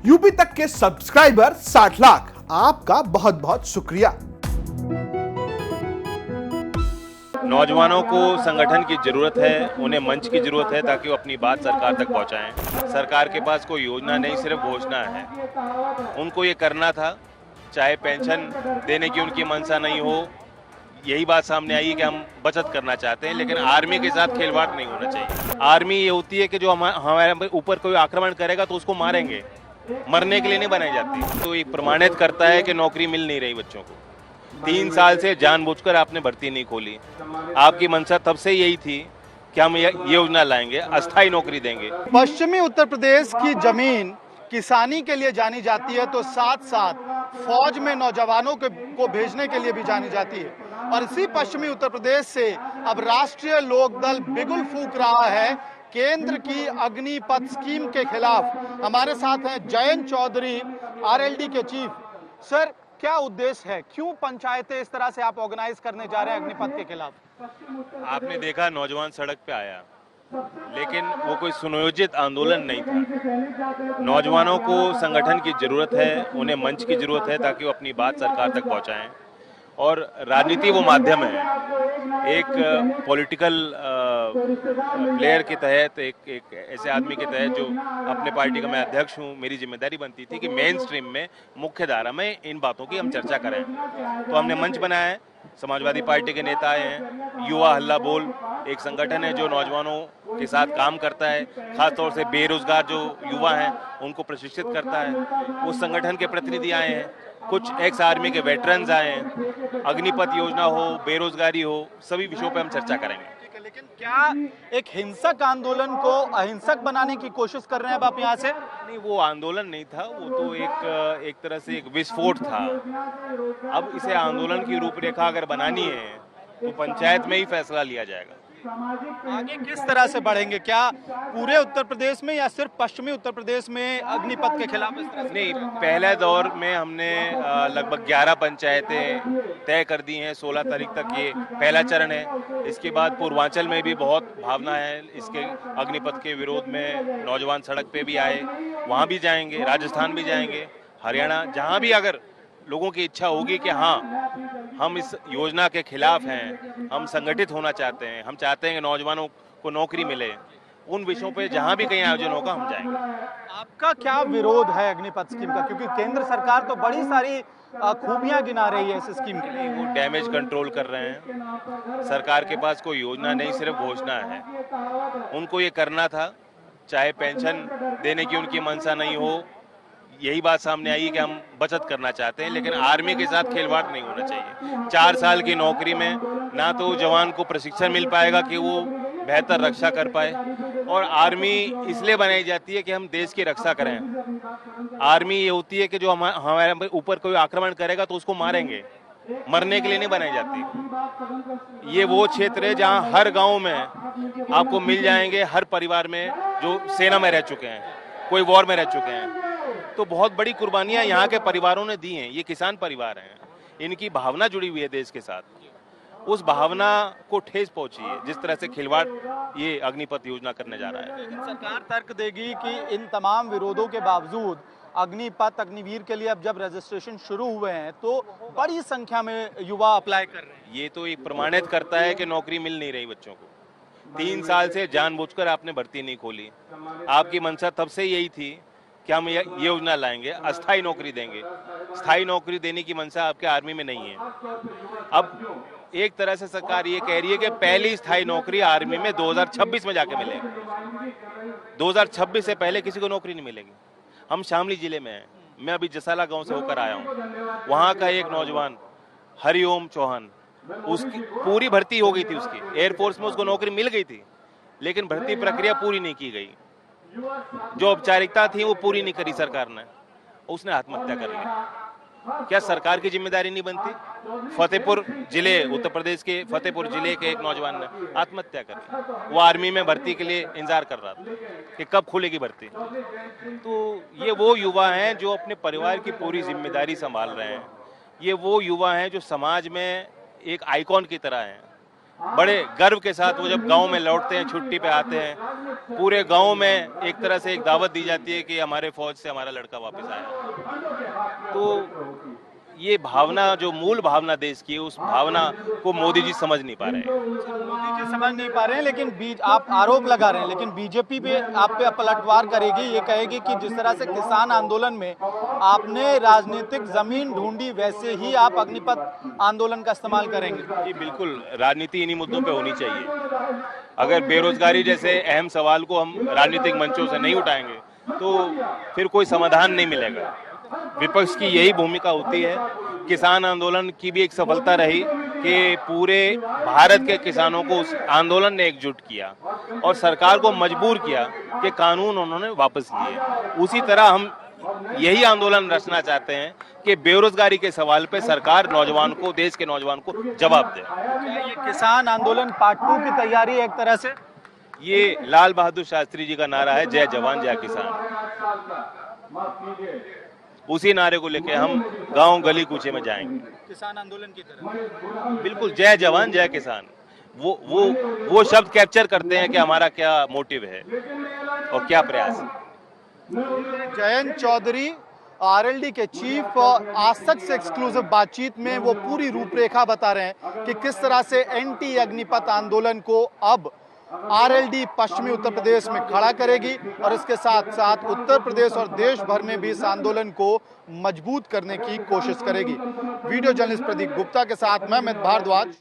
UP तक के subscriber 60 lakh. आपका बहुत बहुत शुक्रिया। नौजवानों को संगठन की जरूरत है, उन्हें मंच की जरूरत है ताकि वो अपनी बात सरकार तक पहुंचाएं। सरकार के पास कोई योजना नहीं, सिर्फ घोषणा है। उनको ये करना था, चाहे पेंशन देने की उनकी मंशा नहीं हो, यही बात सामने आई है कि हम बचत करना चाहते हैं, लेकिन आर्मी के साथ खिलवाड़ नहीं होना चाहिए। आर्मी ये होती है कि जो हमारे ऊपर कोई आक्रमण करेगा तो उसको मारेंगे, मरने के लिए नहीं बनाई जाती। तो ये प्रमाणित करता है कि नौकरी मिल नहीं रही बच्चों को। 3 साल से जानबूझकर आपने भर्ती नहीं खोली। आपकी मंशा तब से यही थी कि हम ये योजना लाएंगे, अस्थायी नौकरी देंगे। पश्चिमी उत्तर प्रदेश की जमीन किसानी के लिए जानी जाती है, तो साथ साथ फौज में नौजवानों को भेजने के लिए भी जानी जाती है। और इसी पश्चिमी उत्तर प्रदेश से अब राष्ट्रीय लोकदल बिगुल फूंक रहा है केंद्र की अग्निपथ स्कीम के खिलाफ। हमारे साथ हैं जयंत चौधरी, आरएलडी के चीफ। सर, क्या उद्देश्य है, क्यों पंचायतें इस तरह से आप ऑर्गेनाइज करने जा रहे हैं अग्निपथ के खिलाफ? आपने देखा नौजवान सड़क पे आया, लेकिन वो कोई सुनियोजित आंदोलन नहीं था। नौजवानों को संगठन की जरूरत है, उन्हें मंच की जरूरत है ताकि वो अपनी बात सरकार तक पहुंचाएं। और राजनीति वो माध्यम है। एक पॉलिटिकल प्लेयर के तहत, एक ऐसे आदमी के तहत जो अपने पार्टी का मैं अध्यक्ष हूँ, मेरी जिम्मेदारी बनती थी कि मेन स्ट्रीम में, मुख्य धारा में इन बातों की हम चर्चा करें। तो हमने मंच बनाया है, समाजवादी पार्टी के नेता आए हैं, युवा हल्ला बोल एक संगठन है जो नौजवानों के साथ काम करता है, खासतौर से बेरोजगार जो युवा हैं उनको प्रशिक्षित करता है। उस संगठन के प्रतिनिधि आए हैं, कुछ एक्स आर्मी के वेटरन्स आए हैं। अग्निपथ योजना हो, बेरोजगारी हो, सभी विषयों पर हम चर्चा करेंगे। लेकिन क्या एक हिंसक आंदोलन को अहिंसक बनाने की कोशिश कर रहे हैं अब आप यहाँ से? नहीं, वो आंदोलन नहीं था, वो तो एक तरह से एक विस्फोट था। अब इसे आंदोलन की रूपरेखा अगर बनानी है तो पंचायत में ही फैसला लिया जाएगा। आगे किस तरह से बढ़ेंगे, क्या पूरे उत्तर प्रदेश में या सिर्फ पश्चिमी उत्तर प्रदेश में अग्निपथ के खिलाफ इस तरह से? नहीं, पहले दौर में हमने लगभग 11 पंचायतें तय कर दी हैं। 16 तारीख तक ये पहला चरण है। इसके बाद पूर्वांचल में भी बहुत भावना है इसके अग्निपथ के विरोध में। नौजवान सड़क पे भी आए, वहाँ भी जाएंगे, राजस्थान भी जाएंगे, हरियाणा, जहाँ भी अगर लोगों की इच्छा होगी कि हाँ हम इस योजना के खिलाफ हैं, हम संगठित होना चाहते हैं, हम चाहते हैं कि नौजवानों को नौकरी मिले, उन विषयों पे जहां भी कहीं आयोजन होगा हम जाएंगे। आपका क्या विरोध है अग्निपथ स्कीम का, क्योंकि केंद्र सरकार तो बड़ी सारी खूबियां गिना रही है इस स्कीम की? वो डैमेज कंट्रोल कर रहे हैं। सरकार के पास कोई योजना नहीं, सिर्फ घोषणा है। उनको ये करना था, चाहे पेंशन देने की उनकी मंशा नहीं हो, यही बात सामने आई है कि हम बचत करना चाहते हैं, लेकिन आर्मी के साथ खिलवाड़ नहीं होना चाहिए। 4 साल की नौकरी में ना तो जवान को प्रशिक्षण मिल पाएगा कि वो बेहतर रक्षा कर पाए, और आर्मी इसलिए बनाई जाती है कि हम देश की रक्षा करें। आर्मी ये होती है कि जो हमारे ऊपर कोई आक्रमण करेगा तो उसको मारेंगे, मरने के लिए नहीं बनाई जाती। ये वो क्षेत्र है जहाँ हर गाँव में आपको मिल जाएंगे, हर परिवार में जो सेना में रह चुके हैं, कोई वॉर में रह चुके हैं। तो बहुत बड़ी कुर्बानियां यहाँ के परिवारों ने दी हैं। ये किसान परिवार हैं, इनकी भावना जुड़ी हुई है देश के साथ। उस भावना को ठेस पहुंची है जिस तरह से खिलवाड़ ये अग्निपथ योजना करने जा रहा है। लेकिन सरकार तर्क देगी कि इन तमाम विरोधों के बावजूद अग्निपथ, अग्निवीर के लिए अब जब रजिस्ट्रेशन शुरू हुए हैं तो बड़ी संख्या में युवा अप्लाई कर रहे हैं। ये तो एक प्रमाणित करता है कि नौकरी मिल नहीं रही बच्चों को। 3 साल से जानबूझकर आपने भर्ती नहीं खोली। आपकी मंशा तब से यही थी कि हम ये योजना लाएंगे, अस्थायी नौकरी देंगे। स्थायी नौकरी देने की मंशा आपके आर्मी में नहीं है। अब एक तरह से सरकार ये कह रही है कि पहली स्थायी नौकरी आर्मी में 2026 में जाके मिलेगी। 2026 से पहले किसी को नौकरी नहीं मिलेगी। हम शामली जिले में हैं, मैं अभी जसाला गांव से होकर आया हूँ। वहाँ का एक नौजवान हरिओम चौहान, उसकी पूरी भर्ती हो गई थी, उसकी एयरफोर्स में उसको नौकरी मिल गई थी, लेकिन भर्ती प्रक्रिया पूरी नहीं की गई। जो औपचारिकता थी वो पूरी नहीं करी सरकार ने, उसने आत्महत्या कर ली। क्या सरकार की जिम्मेदारी नहीं बनती? फतेहपुर जिले, उत्तर प्रदेश के फतेहपुर जिले के एक नौजवान ने आत्महत्या कर ली। वो आर्मी में भर्ती के लिए इंतजार कर रहा था कि कब खुलेगी भर्ती। तो ये वो युवा हैं जो अपने परिवार की पूरी जिम्मेदारी संभाल रहे हैं। ये वो युवा हैं जो समाज में एक आइकॉन की तरह हैं। बड़े गर्व के साथ वो जब गांव में लौटते हैं, छुट्टी पे आते हैं, पूरे गांव में एक तरह से एक दावत दी जाती है कि हमारे फौज से हमारा लड़का वापस आया। तो ये भावना, जो मूल भावना देश की है, उस भावना को मोदी जी समझ नहीं पा रहे हैं। मोदी जी समझ नहीं पा रहे हैं, लेकिन आप आरोप लगा रहे हैं, लेकिन बीजेपी पे आप पे पलटवार करेगी, ये कहेगी कि जिस तरह से किसान आंदोलन में आपने राजनीतिक जमीन ढूंढी, वैसे ही आप अग्निपथ आंदोलन का इस्तेमाल करेंगे। जी बिल्कुल, राजनीति इन्हीं मुद्दों पे होनी चाहिए। अगर बेरोजगारी जैसे अहम सवाल को हम राजनीतिक मंचों से नहीं उठाएंगे तो फिर कोई समाधान नहीं मिलेगा। विपक्ष की यही भूमिका होती है। किसान आंदोलन की भी एक सफलता रही कि पूरे भारत के किसानों को उस आंदोलन ने एकजुट किया और सरकार को मजबूर किया कि कानून उन्होंने वापस लिए। उसी तरह हम यही आंदोलन रचना चाहते हैं कि बेरोजगारी के सवाल पे सरकार नौजवान को, देश के नौजवान को जवाब दे। ये किसान आंदोलन पार्ट 2 की तैयारी है एक तरह से। ये लाल बहादुर शास्त्री जी का नारा है, जय जवान जय किसान। उसी नारे को लेके हम गांव गली कूचे में जाएंगे, किसान आंदोलन की तरह। बिल्कुल, जय जवान जय किसान। वो शब्द कैप्चर करते हैं कि हमारा क्या मोटिव है और क्या प्रयास है। जयंत चौधरी आरएलडी के चीफ आज तक से एक्सक्लूसिव बातचीत में वो पूरी रूपरेखा बता रहे हैं कि किस तरह से एंटी अग्निपथ आंदोलन को अब आरएलडी पश्चिमी उत्तर प्रदेश में खड़ा करेगी और इसके साथ साथ उत्तर प्रदेश और देश भर में भी इस आंदोलन को मजबूत करने की कोशिश करेगी। वीडियो जर्नलिस्ट प्रदीप गुप्ता के साथ मैं अमित भारद्वाज।